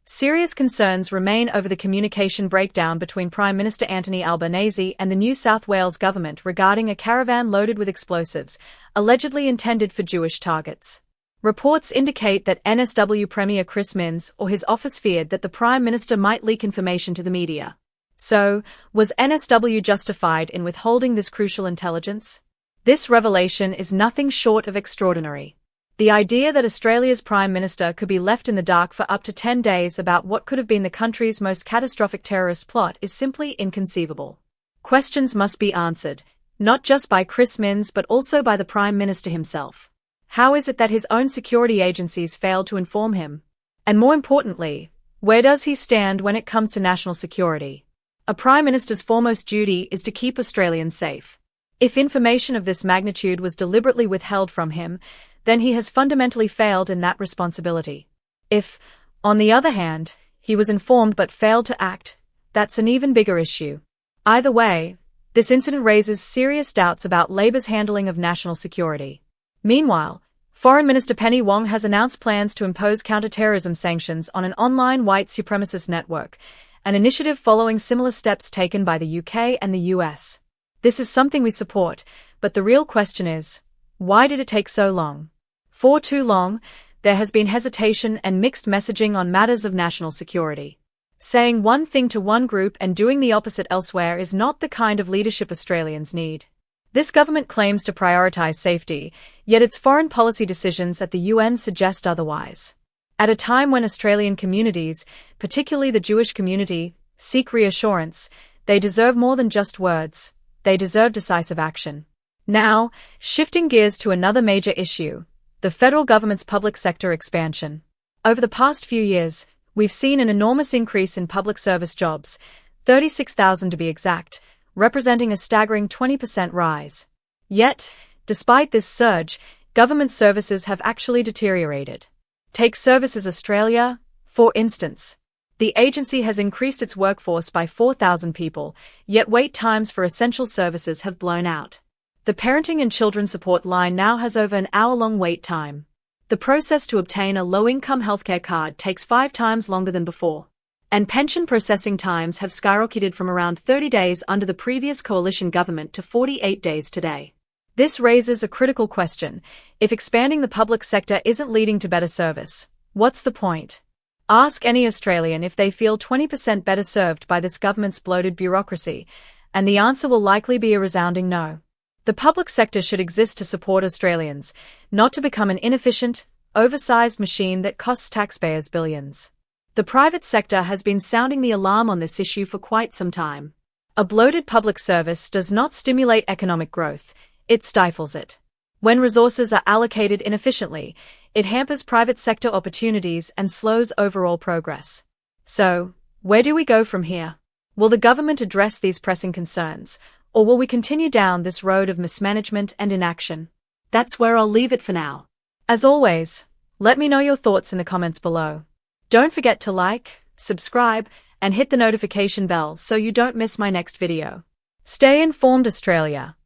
Serious concerns remain over the communication breakdown between Prime Minister Anthony Albanese and the New South Wales government regarding a caravan loaded with explosives, allegedly intended for Jewish targets. Reports indicate that NSW Premier Chris Minns or his office feared that the Prime Minister might leak information to the media. So, was NSW justified in withholding this crucial intelligence? This revelation is nothing short of extraordinary. The idea that Australia's Prime Minister could be left in the dark for up to 10 days about what could have been the country's most catastrophic terrorist plot is simply inconceivable. Questions must be answered, not just by Chris Minns but also by the Prime Minister himself. How is it that his own security agencies failed to inform him? And more importantly, where does he stand when it comes to national security? A Prime Minister's foremost duty is to keep Australians safe. If information of this magnitude was deliberately withheld from him, then he has fundamentally failed in that responsibility. If, on the other hand, he was informed but failed to act, that's an even bigger issue. Either way, this incident raises serious doubts about Labor's handling of national security. Meanwhile, Foreign Minister Penny Wong has announced plans to impose counter-terrorism sanctions on an online white supremacist network, an initiative following similar steps taken by the UK and the US. This is something we support, but the real question is, why did it take so long? For too long, there has been hesitation and mixed messaging on matters of national security. Saying one thing to one group and doing the opposite elsewhere is not the kind of leadership Australians need. This government claims to prioritise safety, yet its foreign policy decisions at the UN suggest otherwise. At a time when Australian communities, particularly the Jewish community, seek reassurance, they deserve more than just words, they deserve decisive action. Now, shifting gears to another major issue. The federal government's public sector expansion. Over the past few years, we've seen an enormous increase in public service jobs, 36,000 to be exact, representing a staggering 20% rise. Yet, despite this surge, government services have actually deteriorated. Take Services Australia, for instance. The agency has increased its workforce by 4,000 people, yet wait times for essential services have blown out. The Parenting and Children Support line now has over an hour-long wait time. The process to obtain a low-income healthcare card takes 5 times longer than before. And pension processing times have skyrocketed from around 30 days under the previous coalition government to 48 days today. This raises a critical question. If expanding the public sector isn't leading to better service, what's the point? Ask any Australian if they feel 20% better served by this government's bloated bureaucracy, and the answer will likely be a resounding no. The public sector should exist to support Australians, not to become an inefficient, oversized machine that costs taxpayers billions. The private sector has been sounding the alarm on this issue for quite some time. A bloated public service does not stimulate economic growth, it stifles it. When resources are allocated inefficiently, it hampers private sector opportunities and slows overall progress. So, where do we go from here? Will the government address these pressing concerns, or will we continue down this road of mismanagement and inaction? That's where I'll leave it for now. As always, let me know your thoughts in the comments below. Don't forget to like, subscribe, and hit the notification bell so you don't miss my next video. Stay informed, Australia.